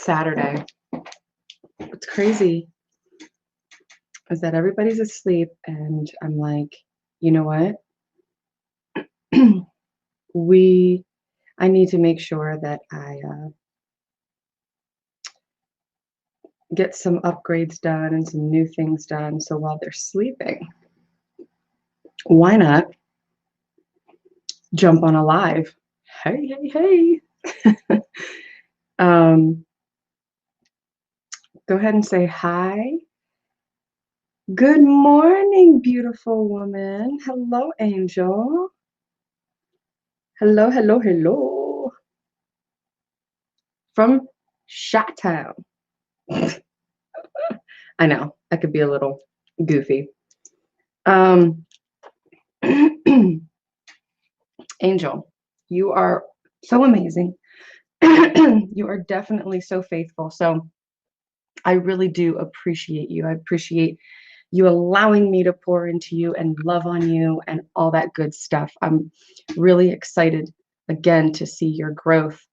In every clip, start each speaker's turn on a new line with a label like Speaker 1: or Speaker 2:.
Speaker 1: Saturday. What's crazy is that everybody's asleep, and I'm like, you know what? I need to make sure that I get some upgrades done and some new things done. So while they're sleeping, why not jump on a live? Hey, hey, hey. Go ahead and say hi. Good morning, beautiful woman. Hello, Angel. Hello, hello, hello. From Chi-Town. I know, I could be a little goofy. Angel, you are so amazing. You are definitely so faithful. So I really do appreciate you. I appreciate you allowing me to pour into you and love on you and all that good stuff. I'm really excited again to see your growth.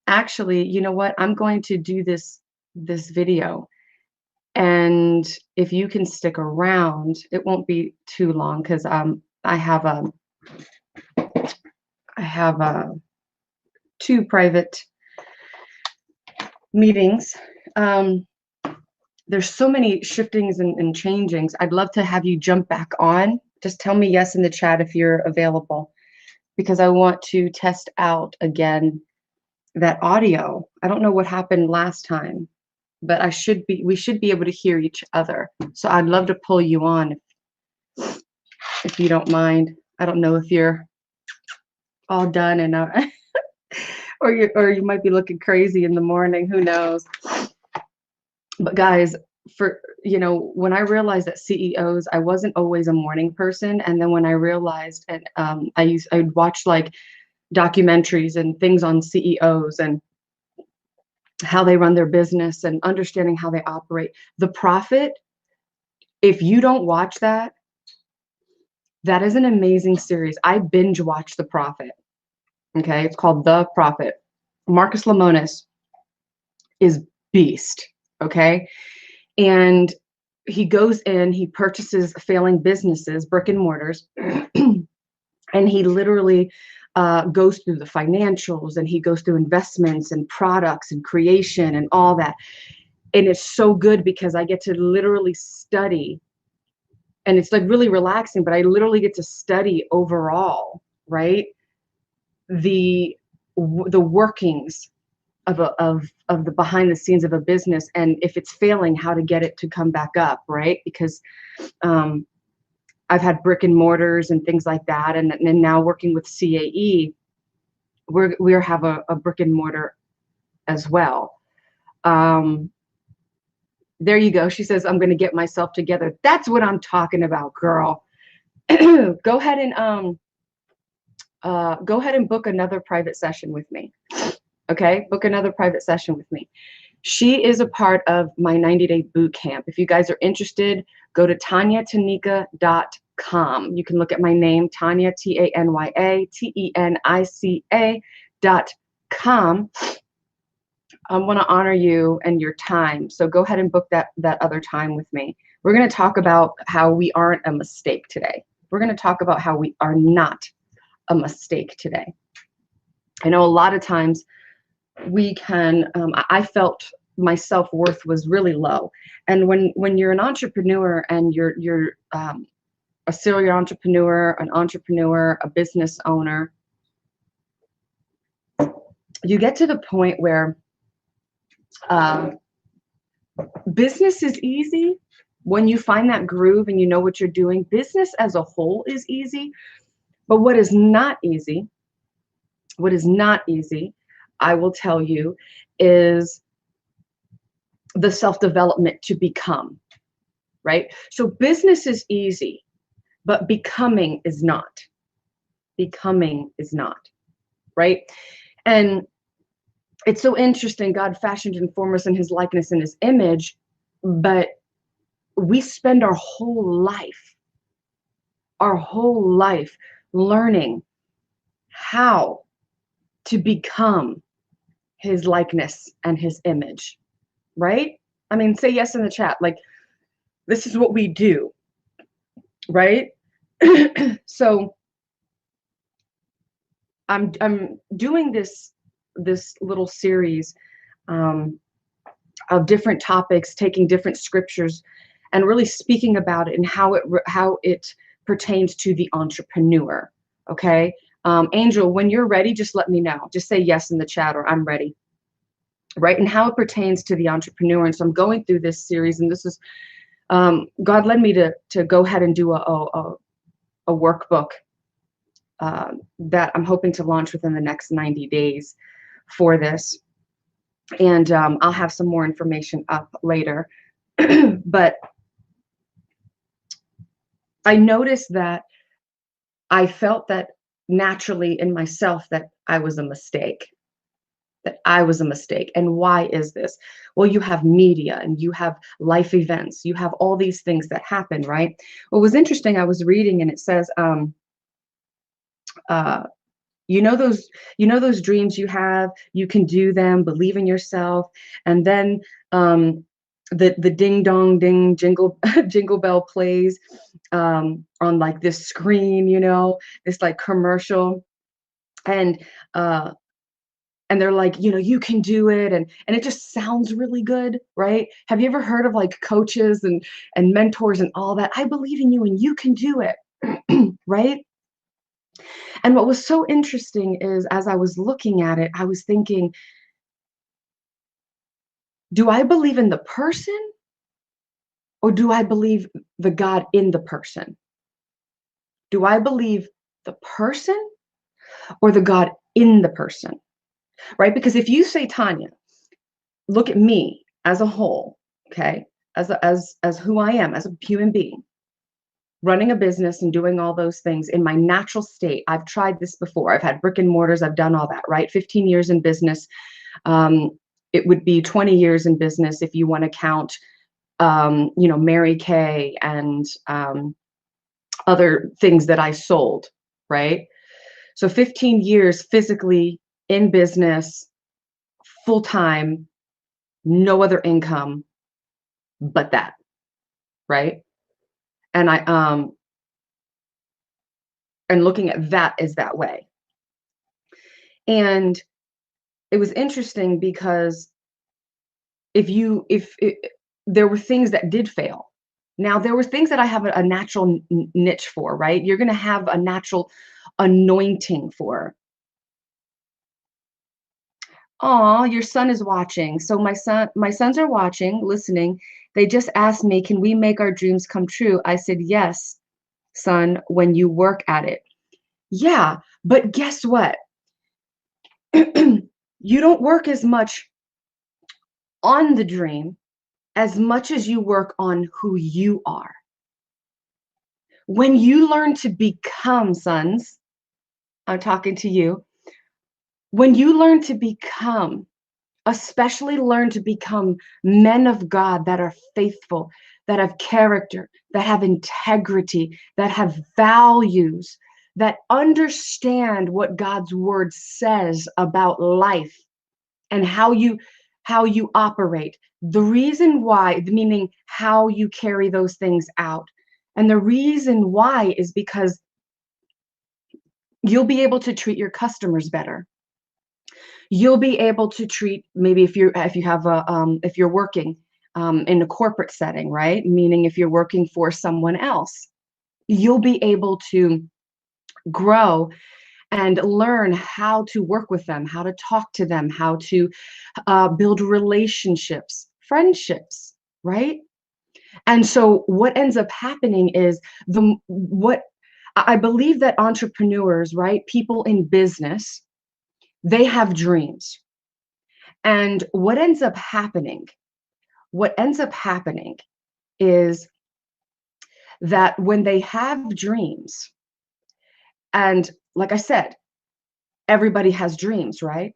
Speaker 1: Actually, you know what? I'm going to do this video, and if you can stick around, it won't be too long because I have two private meetings. There's so many shiftings and changings. I'd love to have you jump back on. Just tell me yes in the chat if you're available, because I want to test out again that audio. I don't know what happened last time, but we should be able to hear each other. So I'd love to pull you on if you don't mind. I don't know if you're all done and or you might be looking crazy in the morning, who knows. But guys, when I realized that CEOs, I wasn't always a morning person, and then when I realized, and I'd watch like documentaries and things on CEOs and how they run their business and understanding how they operate. The Profit, if you don't watch that, that is an amazing series. I binge watched The Profit. Okay, it's called The Profit. Marcus Lemonis is beast. Okay, and he goes in, he purchases failing businesses, brick and mortars, and he literally goes through the financials, and he goes through investments and products and creation and all that. And it's so good because I get to literally study, and it's like really relaxing, but I literally get to study overall, right? The workings of the behind the scenes of a business, and if it's failing, how to get it to come back up, right? Because I've had brick and mortars and things like that, and now working with CAE, we have a brick and mortar as well. There you go. She says, I'm going to get myself together. That's what I'm talking about, girl. Go ahead and book another private session with me. Okay, book another private session with me. She is a part of my 90-day boot camp. If you guys are interested, go to TanyaTenica.com. You can look at my name, Tanya, TanyaTenica.com. I want to honor you and your time. So go ahead and book that other time with me. We're going to talk about how we aren't a mistake today. We're going to talk about how we are not a mistake today. I know a lot of times we can, I felt my self-worth was really low. And when you're an entrepreneur and you're a serial entrepreneur, an entrepreneur, a business owner, you get to the point where business is easy. When you find that groove and you know what you're doing, business as a whole is easy. But what is not easy, I will tell you, is the self-development to become, right? So business is easy, but becoming is not. Becoming is not, right? And it's so interesting. God fashioned and formed us in his likeness and his image, but we spend our whole life learning how to become his likeness and his image, right? I mean, say yes in the chat. Like, this is what we do, right? So I'm doing this little series um, of different topics, taking different scriptures, and really speaking about it and how it pertains to the entrepreneur. Okay, Angel, when you're ready, just let me know. Just say yes in the chat, or I'm ready. Right, and how it pertains to the entrepreneur. And so I'm going through this series, and this is God led me to go ahead and do a workbook that I'm hoping to launch within the next 90 days for this. And I'll have some more information up later. But I noticed that I felt that naturally in myself that I was a mistake. That I was a mistake. And why is this? Well, you have media and you have life events. You have all these things that happen, right? What was interesting, I was reading and it says, uh, you know those dreams you have, you can do them, believe in yourself, and then the ding dong ding jingle jingle bell plays on like this screen, this like commercial, and uh and they're like, you can do it, and it just sounds really good, right? Have you ever heard of like coaches and mentors and all that? I believe in you and you can do it. Right? And what was so interesting is as I was looking at it, I was thinking, do I believe in the person or do I believe the God in the person? Do I believe the person or the God in the person? Right? Because if you say, Tanya, look at me as a whole, okay, as who I am, as a human being, running a business and doing all those things in my natural state. I've tried this before. I've had brick and mortars. I've done all that, right? 15 years in business. Um, it would be 20 years in business if you want to count, Mary Kay and other things that I sold, right? So 15 years physically in business, full time, no other income but that, right? And and looking at that is that way. And it was interesting because if there were things that did fail. Now there were things that I have a natural niche for, right? You're going to have a natural anointing for. Oh, your son is watching. So my sons are watching, listening. They just asked me, can we make our dreams come true? I said, yes, son, when you work at it. Yeah, but guess what? You don't work as much on the dream as much as you work on who you are. When you learn to become, sons, I'm talking to you, when you learn to become, especially learn to become men of God that are faithful, that have character, that have integrity, that have values, that understand what God's word says about life and how you operate. The reason why, meaning how you carry those things out. And the reason why is because you'll be able to treat your customers better. You'll be able to treat, maybe if you're working in a corporate setting, right? Meaning if you're working for someone else, you'll be able to grow and learn how to work with them, how to talk to them, how to build relationships, friendships, right? And so what ends up happening is what I believe that entrepreneurs, right, people in business, they have dreams. And what ends up happening is that when they have dreams, and like I said, everybody has dreams, right?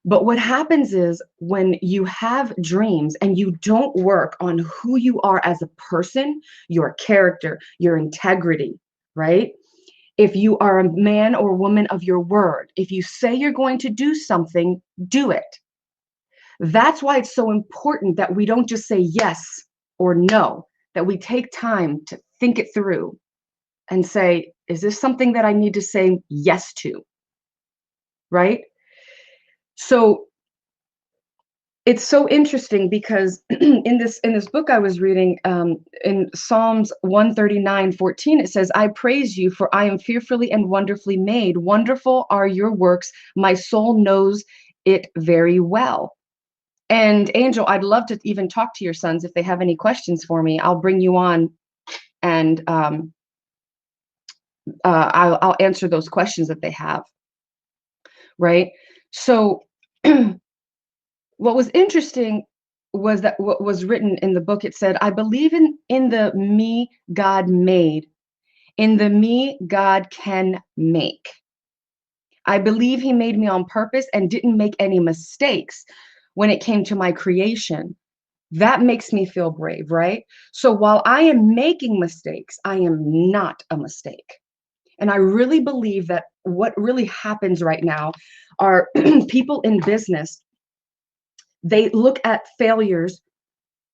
Speaker 1: But what happens is when you have dreams and you don't work on who you are as a person, your character, your integrity, right? If you are a man or woman of your word, if you say you're going to do something, do it. That's why it's so important that we don't just say yes or no, that we take time to think it through and say, is this something that I need to say yes to? Right? So it's so interesting because in this book I was reading, in Psalms 139:14, it says, I praise you, for I am fearfully and wonderfully made. Wonderful are your works. My soul knows it very well. And Angel, I'd love to even talk to your sons if they have any questions for me. I'll bring you on, and I'll answer those questions that they have. Right? So what was interesting was that what was written in the book, it said, I believe in the me God made, in the me God can make. I believe he made me on purpose and didn't make any mistakes when it came to my creation. That makes me feel brave, right? So while I am making mistakes, I am not a mistake. And I really believe that what really happens right now are people in business, they look at failures,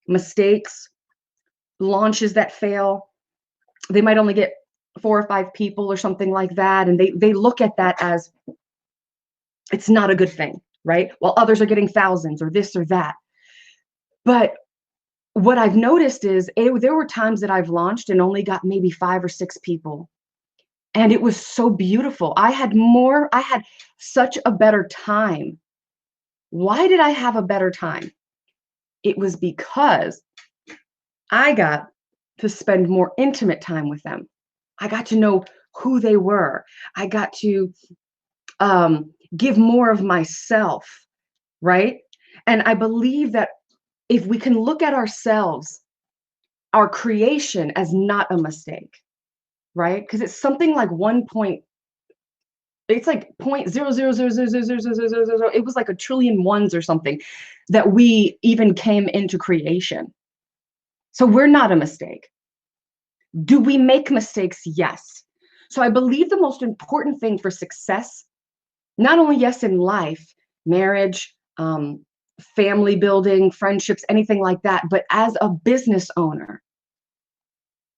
Speaker 1: mistakes, launches that fail. They might only get 4 or 5 people or something like that. And they look at that as it's not a good thing, right? While others are getting thousands or this or that. But what I've noticed is there were times that I've launched and only got maybe 5 or 6 people. And it was so beautiful. I had such a better time. Why did I have a better time? It was because I got to spend more intimate time with them. I got to know who they were. I got to give more of myself, right? And I believe that if we can look at ourselves, our creation, as not a mistake, right? Because it's something like it's like 0.0000000. It was like a trillion ones or something that we even came into creation. So we're not a mistake. Do we make mistakes? Yes. So I believe the most important thing for success, not only yes in life, marriage, family building, friendships, anything like that, but as a business owner,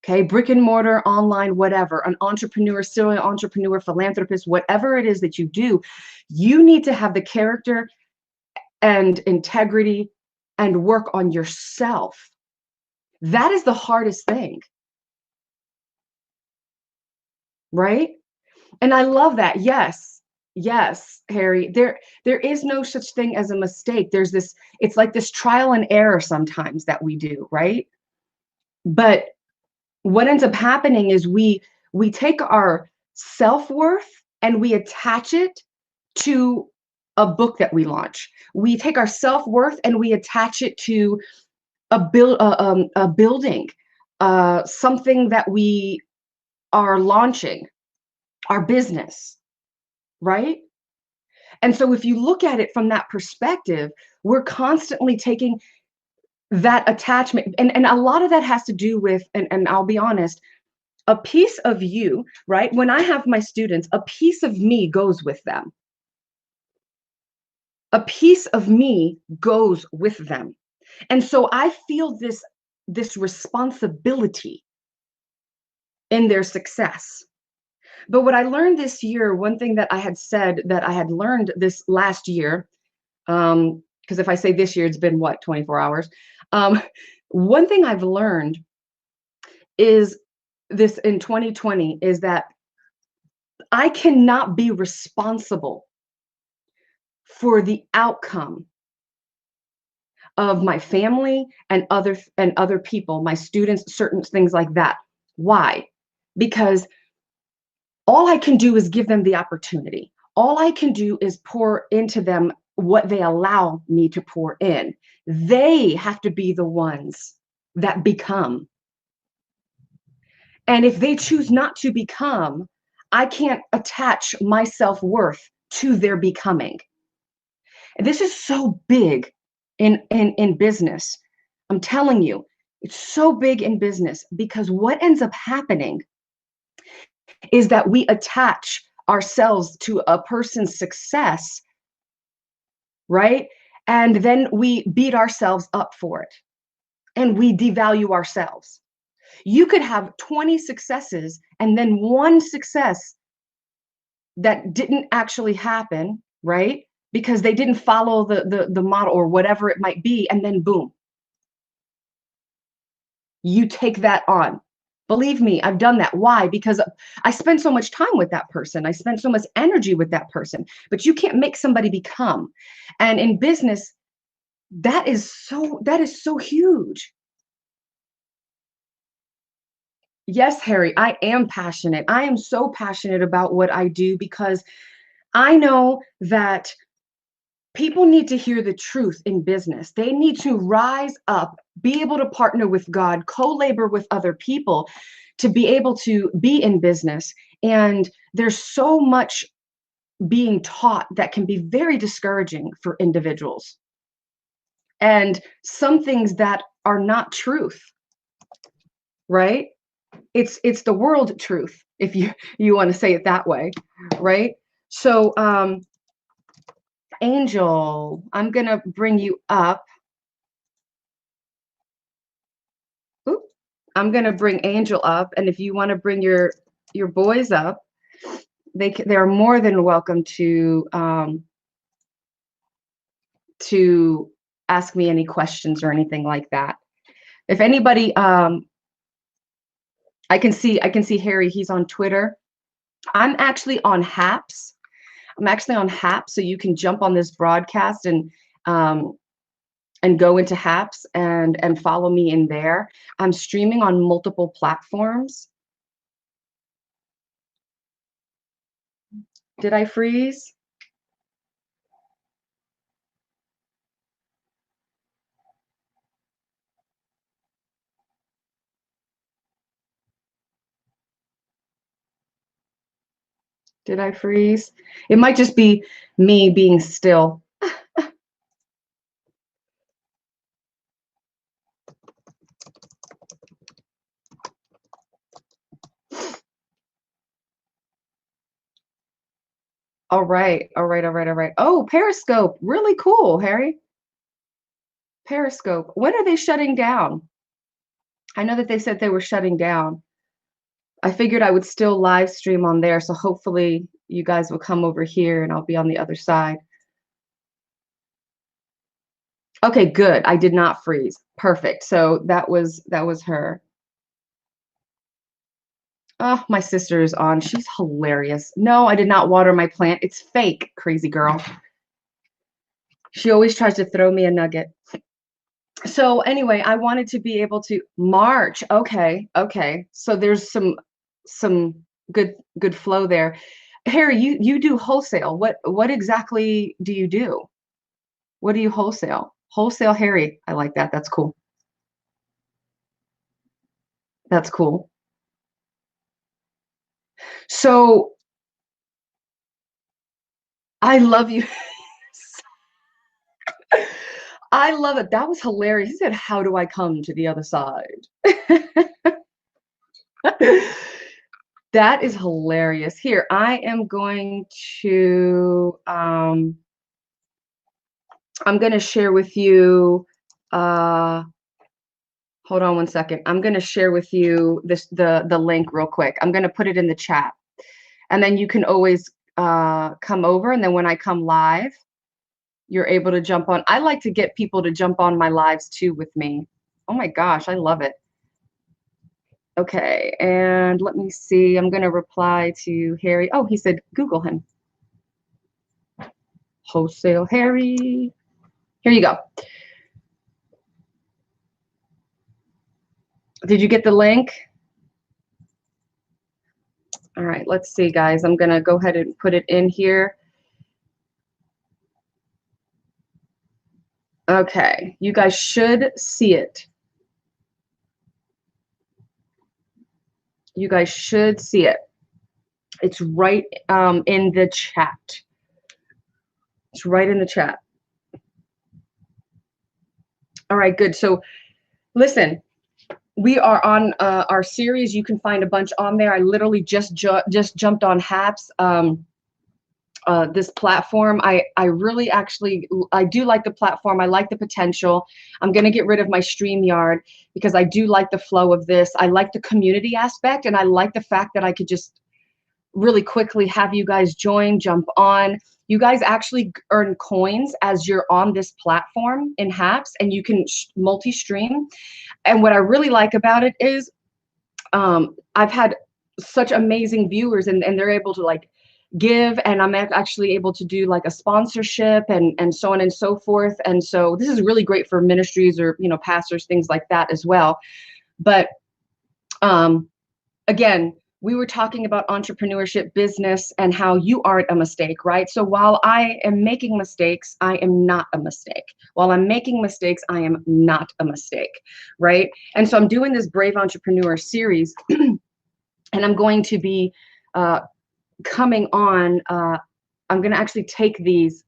Speaker 1: okay, brick and mortar, online, whatever, an entrepreneur, serial entrepreneur, philanthropist, whatever it is that you do, you need to have the character and integrity and work on yourself. That is the hardest thing, right? And I love that. Yes. Yes, Harry. There is no such thing as a mistake. There's this, it's like this trial and error sometimes that we do, right? But what ends up happening is we take our self-worth and we attach it to a book that we launch. We take our self-worth and we attach it to a building, something that we are launching, our business, right? And so if you look at it from that perspective, we're constantly taking that attachment, and a lot of that has to do with, and I'll be honest, a piece of you, right? When I have my students, a piece of me goes with them. A piece of me goes with them. And so I feel this responsibility in their success. But what I learned this year, one thing that I had said that I had learned this last year, because if I say this year, it's been what, 24 hours. One thing I've learned is this in 2020 is that I cannot be responsible for the outcome of my family and other people, my students, certain things like that. Why? Because all I can do is give them the opportunity. All I can do is pour into them what they allow me to pour in. They have to be the ones that become. And if they choose not to become, I can't attach my self-worth to their becoming. And this is so big in business. I'm telling you, it's so big in business because what ends up happening is that we attach ourselves to a person's success, right? And then we beat ourselves up for it and we devalue ourselves. You could have 20 successes and then one success that didn't actually happen, right? Because they didn't follow the model or whatever it might be, and then boom, you take that on. Believe me, I've done that. Why? Because I spend so much time with that person. I spend so much energy with that person, but you can't make somebody become. And in business, that is so huge. Yes, Harry, I am passionate. I am so passionate about what I do because I know that people need to hear the truth in business. They need to rise up, be able to partner with God, co-labor with other people to be able to be in business. And there's so much being taught that can be very discouraging for individuals. And some things that are not truth, right? It's the world truth, if you want to say it that way, right? So Angel, I'm gonna bring you up. Oop, I'm gonna bring Angel up, and if you want to bring your boys up, they're more than welcome to ask me any questions or anything like that. If anybody, I can see Harry. He's on Twitter. I'm actually on Haps. I'm actually on Haps, so you can jump on this broadcast and go into Haps and follow me in there. I'm streaming on multiple platforms. Did I freeze? Did I freeze? It might just be me being still. All right, all right, all right, all right. Oh, Periscope, really cool, Harry. Periscope. When are they shutting down? I know that they said they were shutting down. I figured I would still live stream on there, so hopefully you guys will come over here and I'll be on the other side. Okay, good. I did not freeze. Perfect. So that was her. Oh, my sister is on. She's hilarious. No, I did not water my plant. It's fake, crazy girl. She always tries to throw me a nugget. So anyway, I wanted to be able to March. Okay, okay. So there's some good flow there. Harry, you do wholesale. What exactly do you do? What do you wholesale? Wholesale Harry. I like that. That's cool. That's cool. So I love you. I love it. That was hilarious. He said, "How do I come to the other side?" That is hilarious. Here, I am going to I'm going to share with you hold on one second. I'm going to share with you the link real quick. I'm going to put it in the chat. And then you can always come over, and then when I come live, you're able to jump on. I like to get people to jump on my lives too with me. Oh my gosh, I love it. Okay, and let me see. I'm going to reply to Harry. Oh, he said Google him. Wholesale Harry. Here you go. Did you get the link? All right, let's see, guys. I'm going to go ahead and put it in here. Okay, you guys should see it. You guys should see it. It's right in the chat. It's right in the chat. All right, good. So listen, we are on our series. You can find a bunch on there. I literally just jumped on Haps. this platform. I really actually, I do like the platform. I like the potential. I'm going to get rid of my StreamYard because I do like the flow of this. I like the community aspect, and I like the fact that I could just really quickly have you guys join, jump on. You guys actually earn coins as you're on this platform in Haps, and you can multi-stream. And what I really like about it is I've had such amazing viewers, and they're able to like give, and I'm actually able to do like a sponsorship and so on and so forth. And so this is really great for ministries or, you know, pastors, things like that as well. But again, we were talking about entrepreneurship, business, and how you aren't a mistake, right? So while I am making mistakes, I am not a mistake. While I'm making mistakes, I am not a mistake, right? And so I'm doing this Brave Entrepreneur series, and I'm going to be coming on. I'm going to actually take these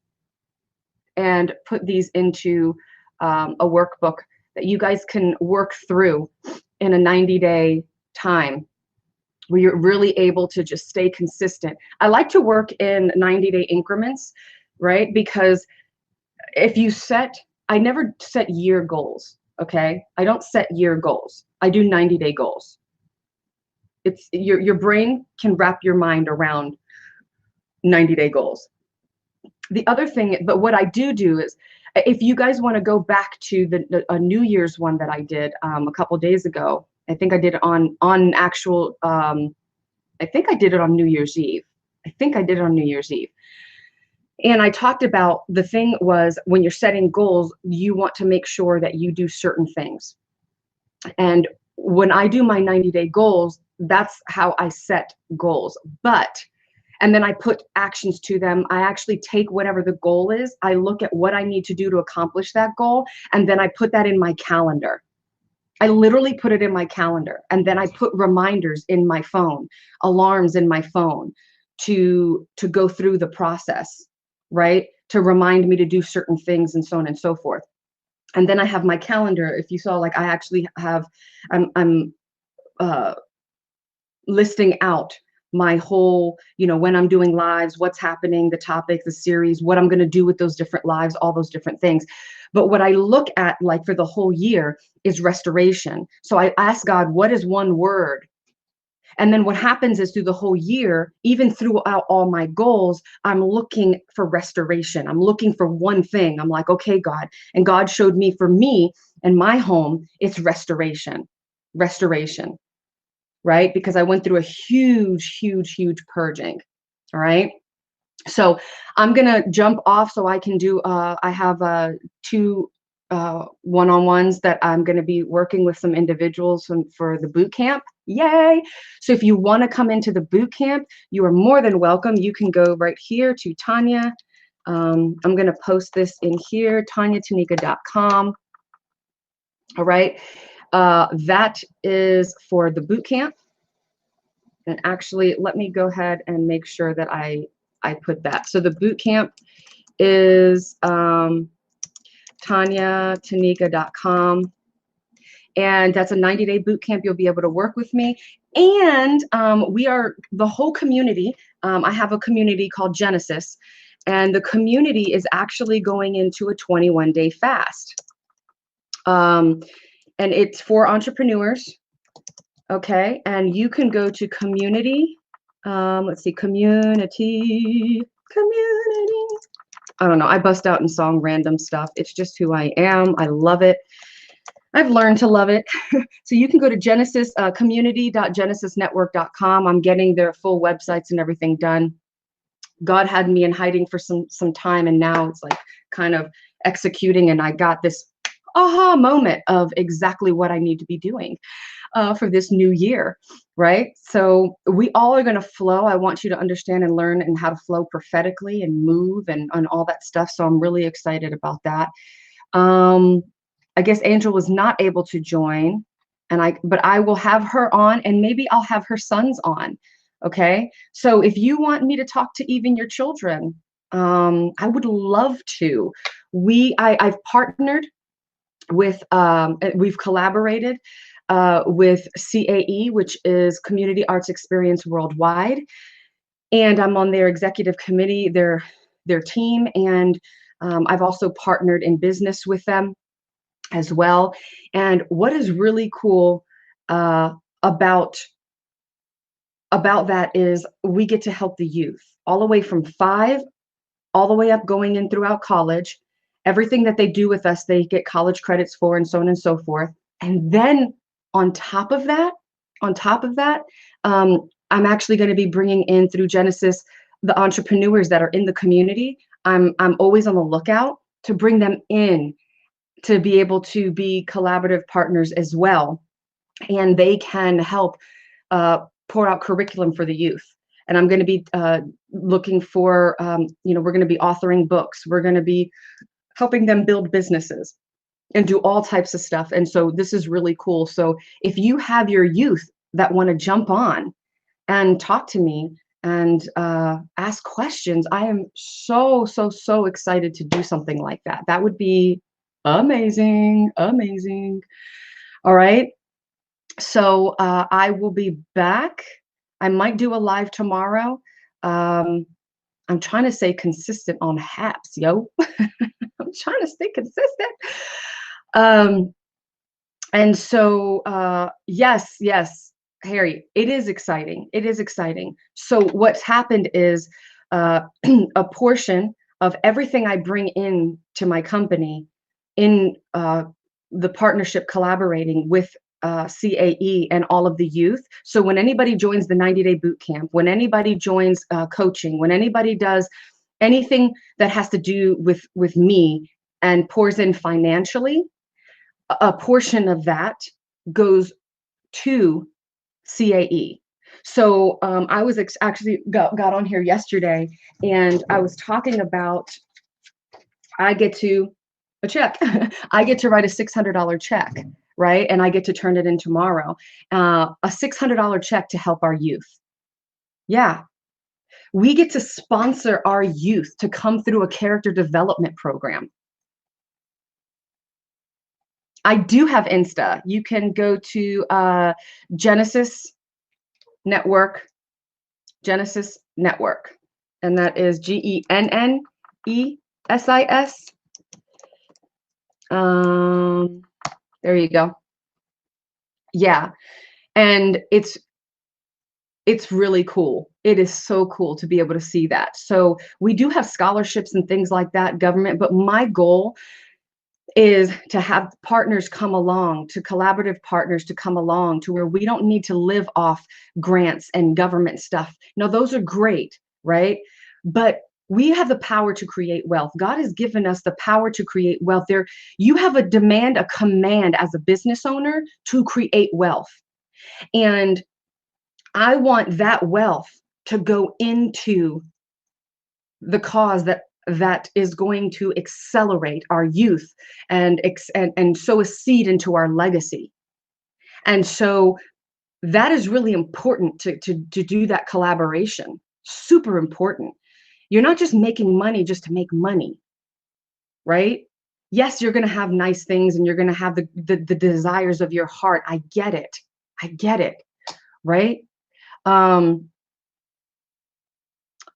Speaker 1: and put these into a workbook that you guys can work through in a 90-day time, where you're really able to just stay consistent. I like to work in 90-day increments, right? Because if you I never set year goals, okay? I don't set year goals. I do 90-day goals. It's your brain can wrap your mind around 90-day goals. The other thing, but what I do is, if you guys want to go back to a New Year's one that I did a couple days ago, I think I did it on actual, I think I did it on New Year's Eve. And I talked about, the thing was, when you're setting goals, you want to make sure that you do certain things. And when I do my 90-day goals, that's how I set goals. And then I put actions to them. I actually take whatever the goal is, I look at what I need to do to accomplish that goal, and then I put that in my calendar. I literally put it in my calendar, and then I put reminders in my phone, alarms in my phone to go through the process, right? To remind me to do certain things and so on and so forth. And then I have my calendar. If you saw, like, I actually have, I'm listing out my whole, you know, when I'm doing lives, what's happening, the topics, the series, what I'm going to do with those different lives, all those different things. But what I look at, like, for the whole year is restoration. So I ask God, what is one word? And then what happens is, through the whole year, even throughout all my goals, I'm looking for restoration. I'm looking for one thing. I'm like, okay, God. And God showed me, for me and my home, it's restoration, right? Because I went through a huge purging. All right. So I'm going to jump off so I can do, I have 2 one-on-ones that I'm going to be working with some individuals for the boot camp. Yay. So if you want to come into the boot camp, you are more than welcome. You can go right here to Tanya. I'm going to post this in here, tanyatanika.com. All right. That is for the boot camp. And actually, let me go ahead and make sure that I put that. So the boot camp is tanyatanika.com. And that's a 90-day boot camp. You'll be able to work with me. And we are, the whole community, I have a community called Genesis. And the community is actually going into a 21-day fast. And it's for entrepreneurs. Okay, and you can go to community. Let's see, community. I don't know. I bust out in song random stuff. It's just who I am. I love it. I've learned to love it. So you can go to Genesis, community.genesisnetwork.com. I'm getting their full websites and everything done. God had me in hiding for some time, and now it's like kind of executing, and I got this aha moment of exactly what I need to be doing for this new year, right? So we all are going to flow. I want you to understand and learn and how to flow prophetically and move and all that stuff. So I'm really excited about that. I guess Angel was not able to join, but I will have her on, and maybe I'll have her sons on. Okay. So if you want me to talk to even your children, I would love to. I've partnered with, we've collaborated with CAE, which is Community Arts Experience Worldwide. and I'm on their executive committee, their team, and I've also partnered in business with them as well. And what is really cool about that is we get to help the youth all the way from 5 all the way up going in throughout college. Everything that they do with us, they get college credits for, and so on and so forth. And then on top of that, I'm actually going to be bringing in through Genesis the entrepreneurs that are in the community. I'm always on the lookout to bring them in to be able to be collaborative partners as well, and they can help pour out curriculum for the youth. And I'm going to be looking for, we're going to be authoring books. We're going to be helping them build businesses and do all types of stuff. And so this is really cool. So if you have your youth that want to jump on and talk to me and ask questions, I am so excited to do something like that. That would be amazing. All right. So I will be back. I might do a live tomorrow. I'm trying to stay consistent on HAPS, yo. I'm trying to stay consistent. And so, yes, Harry, it is exciting. So what's happened is a portion of everything I bring in to my company in the partnership collaborating with CAE and all of the youth. So when anybody joins the 90-day boot camp, when anybody joins coaching, when anybody does anything that has to do with me and pours in financially, a portion of that goes to CAE. So I was actually got on here yesterday, and I was talking about I get to a check. I get to write a $600 check, right? And I get to turn it in tomorrow. A $600 check to help our youth. Yeah. We get to sponsor our youth to come through a character development program. I do have Insta. You can go to Genesis Network, and that is GENNESIS. There you go. Yeah, and it's really cool. It is so cool to be able to see that. So we do have scholarships and things like that, government, but my goal is to have partners come along, to collaborative partners to come along to where we don't need to live off grants and government stuff. No, those are great, right? But we have the power to create wealth. God has given us the power to create wealth. You have a command as a business owner to create wealth. And I want that wealth to go into the cause that is going to accelerate our youth and sow a seed into our legacy. And so that is really important to do that collaboration. Super important. You're not just making money just to make money, right? Yes, you're going to have nice things and you're going to have the desires of your heart. I get it, right?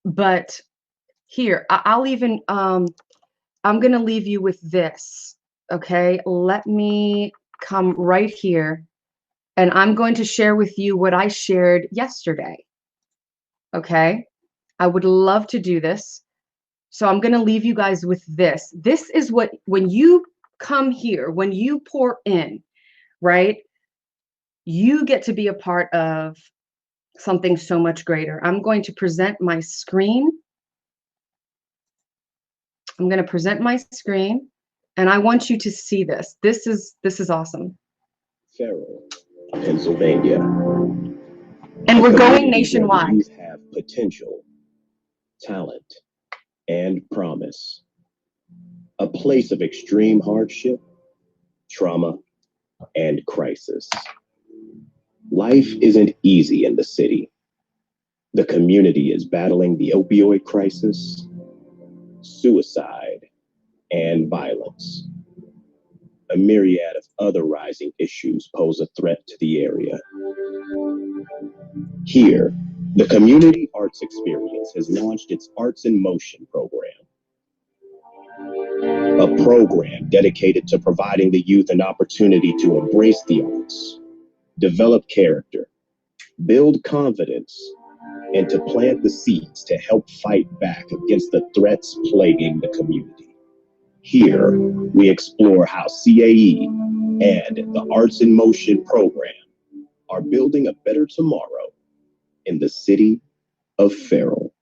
Speaker 1: But here, I'll even, I'm going to leave you with this, okay? Let me come right here, and I'm going to share with you what I shared yesterday, okay? I would love to do this. So I'm going to leave you guys with this. This is what, when you come here, when you pour in, right, you get to be a part of something so much greater. I'm going to present my screen. I'm going to present my screen, and I want you to see this. This is awesome.
Speaker 2: Farrell, Pennsylvania.
Speaker 1: And we're going nationwide.
Speaker 2: You have potential, talent, and promise. A place of extreme hardship, trauma, and crisis. Life isn't easy in the city. The community is battling the opioid crisis, suicide, and violence. A myriad of other rising issues pose a threat to the area. Here, The Community Arts Experience has launched its Arts in Motion program, a program dedicated to providing the youth an opportunity to embrace the arts, develop character, build confidence, and to plant the seeds to help fight back against the threats plaguing the community. Here, we explore how CAE and the Arts in Motion program are building a better tomorrow in the city of Farrell.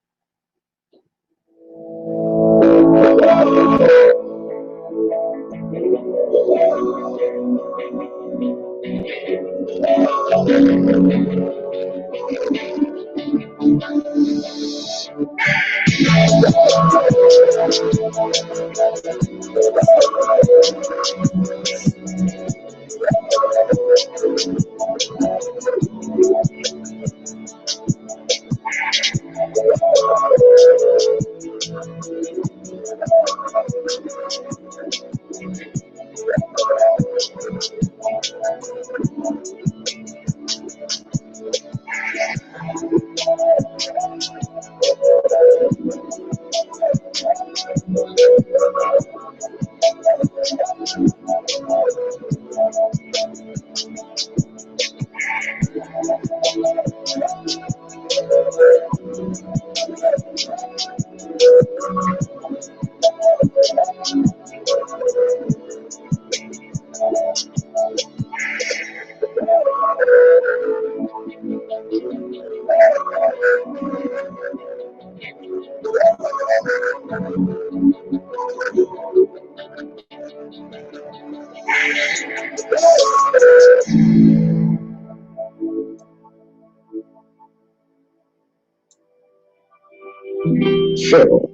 Speaker 2: Farrell.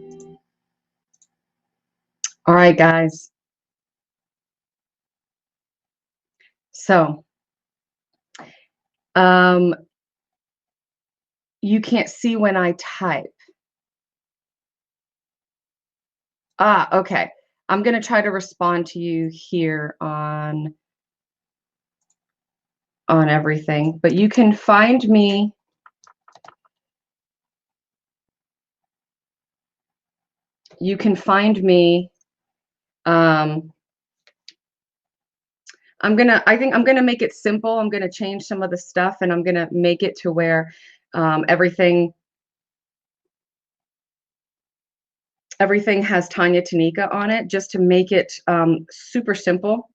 Speaker 1: All right, guys. So, you can't see when I type. Okay. I'm going to try to respond to you here on everything, but you can find me I think I'm gonna make it simple. I'm gonna change some of the stuff and I'm gonna make it to where everything has Tanya Tanika on it, just to make it super simple.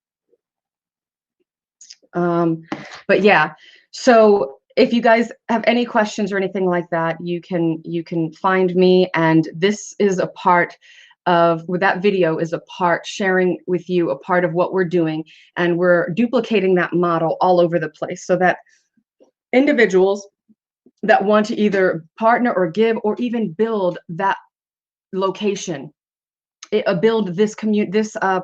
Speaker 1: But yeah, so if you guys have any questions or anything like that, you can find me, and this is a part of that video is a part sharing with you a part of what we're doing, and we're duplicating that model all over the place so that individuals that want to either partner or give or even build that location, build this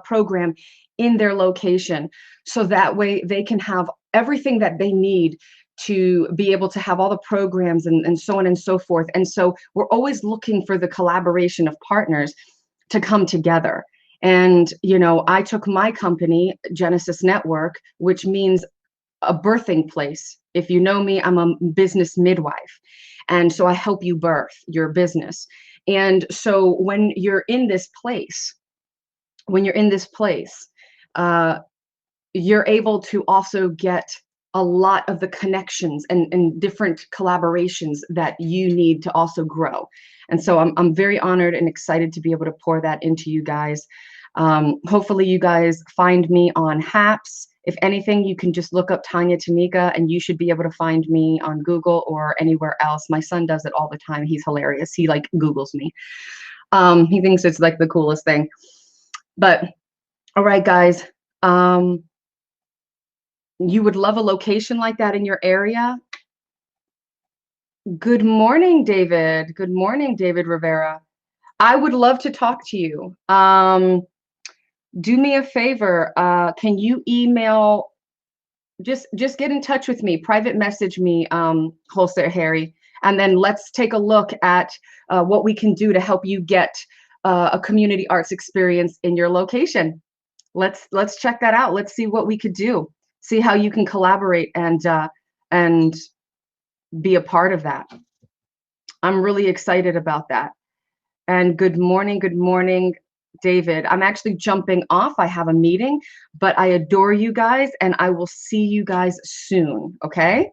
Speaker 1: program in their location, so that way they can have everything that they need to be able to have all the programs and so on and so forth. And so we're always looking for the collaboration of partners to come together. And, you know, I took my company, Genesis Network, which means a birthing place. If you know me, I'm a business midwife. And so I help you birth your business. And so when you're in this place, you're able to also get a lot of the connections and different collaborations that you need to also grow. And so I'm very honored and excited to be able to pour that into you guys. Hopefully you guys find me on HAPS. If anything, you can just look up Tanya Tanika and you should be able to find me on Google or anywhere else. My son does it all the time. He's hilarious. He like Googles me. He thinks it's like the coolest thing. But all right, guys, you would love a location like that in your area. Good morning, David. Good morning, David Rivera. I would love to talk to you. Do me a favor. Can you email, just get in touch with me, private message me, Wholesale Harry, and then let's take a look at what we can do to help you get a community arts experience in your location. Let's check that out. Let's see what we could do. See how you can collaborate and be a part of that. I'm really excited about that. And good morning, David. I'm actually jumping off. I have a meeting, but I adore you guys and I will see you guys soon. Okay.